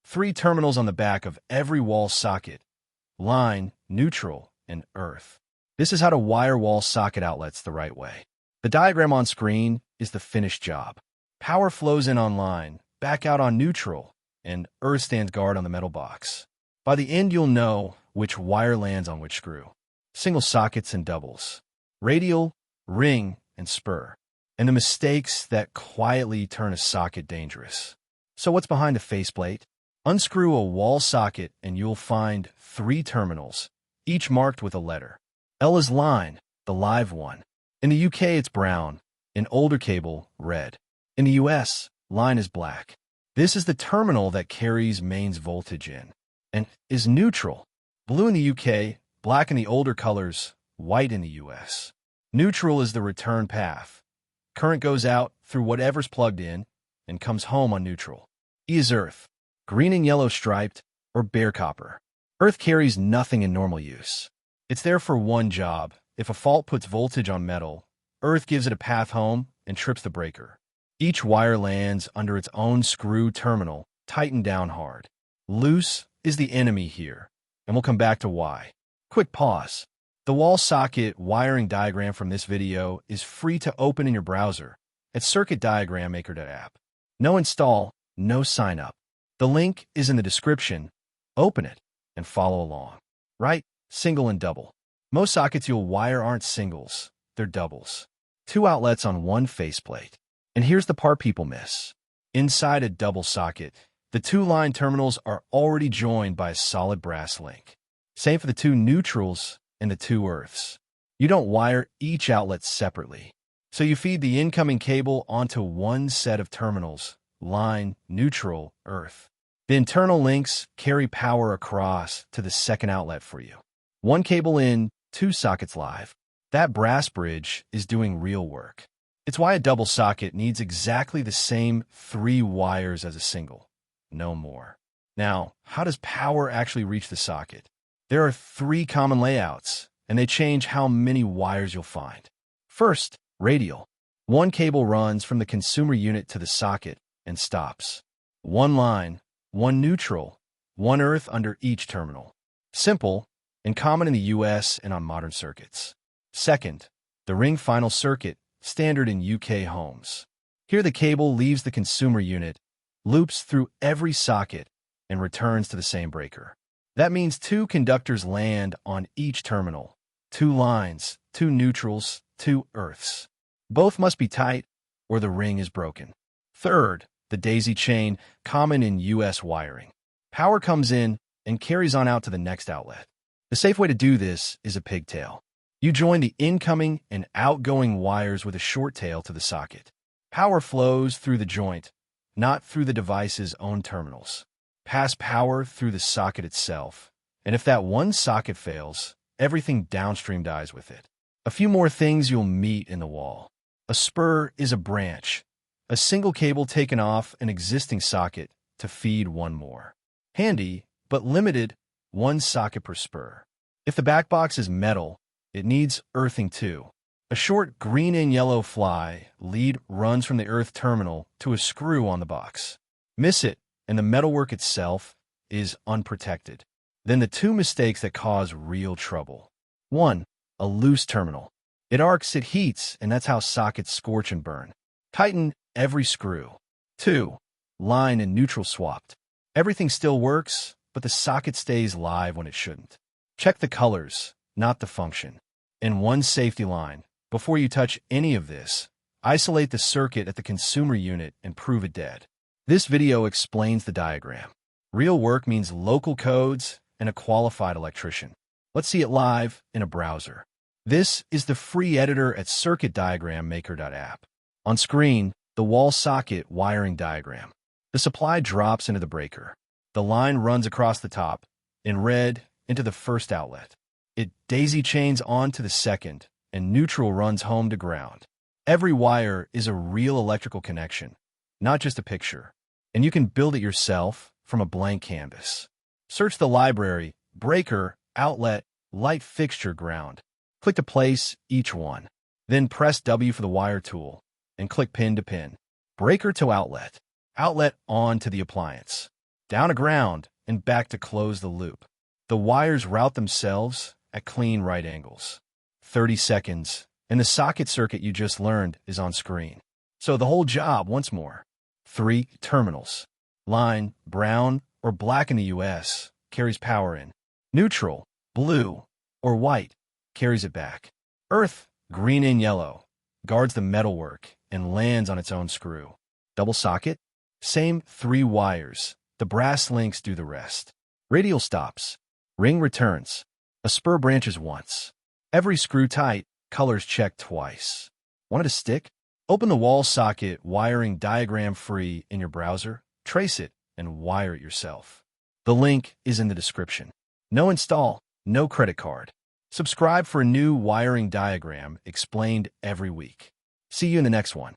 3 terminals on the back of every wall socket: line, neutral, and earth. This is how to wire wall socket outlets the right way. The diagram on screen is the finished job. Power flows in on line, back out on neutral, and earth stands guard on the metal box. By the end, you'll know which wire lands on which screw. Single sockets and doubles. Radial, ring, and spur. And the mistakes that quietly turn a socket dangerous. So what's behind a faceplate? Unscrew a wall socket and you'll find 3 terminals, each marked with a letter. L is line, the live one. In the UK, it's brown. In older cable, red. In the US, line is black. This is the terminal that carries mains voltage in, and is neutral. Blue in the UK, black in the older colors, white in the US. Neutral is the return path. Current goes out through whatever's plugged in and comes home on neutral. E is earth, green and yellow striped, or bare copper. Earth carries nothing in normal use. It's there for one job. If a fault puts voltage on metal, earth gives it a path home and trips the breaker. Each wire lands under its own screw terminal, tightened down hard. Loose is the enemy here, and we'll come back to why. Quick pause. The wall socket wiring diagram from this video is free to open in your browser at CircuitDiagramMaker.app. No install, no sign up. The link is in the description. Open it and follow along. Right? Single and double. Most sockets you'll wire aren't singles, they're doubles. 2 outlets on one faceplate. And here's the part people miss. Inside a double socket, the 2 line terminals are already joined by a solid brass link. Same for the 2 neutrals and the 2 earths. You don't wire each outlet separately. So you feed the incoming cable onto one set of terminals: line, neutral, earth. The internal links carry power across to the second outlet for you. 1 cable in, 2 sockets live. That brass bridge is doing real work. It's why a double socket needs exactly the same 3 wires as a single. No more. Now, how does power actually reach the socket? There are 3 common layouts, and they change how many wires you'll find. First, radial. 1 cable runs from the consumer unit to the socket and stops. 1 line, 1 neutral, 1 earth under each terminal. Simple, and common in the US and on modern circuits. Second, the ring final circuit, standard in UK homes. Here the cable leaves the consumer unit, loops through every socket, and returns to the same breaker. That means 2 conductors land on each terminal, 2 lines, 2 neutrals, 2 earths. Both must be tight or the ring is broken. Third, the daisy chain, common in US wiring. Power comes in and carries on out to the next outlet. The safe way to do this is a pigtail. You join the incoming and outgoing wires with a short tail to the socket. Power flows through the joint, not through the device's own terminals. Pass power through the socket itself, and if that one socket fails, everything downstream dies with it. A few more things you'll meet in the wall. A spur is a branch, a single cable taken off an existing socket to feed one more. Handy, but limited, 1 socket per spur. If the back box is metal, it needs earthing too. A short green and yellow fly lead runs from the earth terminal to a screw on the box. Miss it, and the metalwork itself is unprotected. Then the 2 mistakes that cause real trouble. 1. A loose terminal. It arcs, it heats, and that's how sockets scorch and burn. Tighten every screw. 2. Line and neutral swapped. Everything still works, but the socket stays live when it shouldn't. Check the colors, not the function. And 1 safety line. Before you touch any of this, isolate the circuit at the consumer unit and prove it dead. This video explains the diagram. Real work means local codes and a qualified electrician. Let's see it live in a browser. This is the free editor at CircuitDiagramMaker.app. On screen, the wall socket wiring diagram. The supply drops into the breaker. The line runs across the top, in red, into the first outlet. It daisy chains on to the second, and neutral runs home to ground. Every wire is a real electrical connection, not just a picture. And you can build it yourself from a blank canvas. Search the library, breaker, outlet, light fixture, ground. Click to place each one. Then press W for the wire tool, and click pin to pin. Breaker to outlet. Outlet on to the appliance. down to ground, and back to close the loop. The wires route themselves at clean right angles. 30 seconds, and the socket circuit you just learned is on screen. So the whole job once more. 3 terminals. Line, brown or black in the US, carries power in. Neutral, blue or white, carries it back. Earth, green and yellow, guards the metalwork and lands on its own screw. Double socket, same 3 wires. The brass links do the rest. Radial stops. Ring returns. A spur branches once. Every screw tight, colors checked twice. Wanted a stick? Open the wall socket wiring diagram free in your browser, trace it, and wire it yourself. The link is in the description. No install, no credit card. Subscribe for a new wiring diagram explained every week. See you in the next one.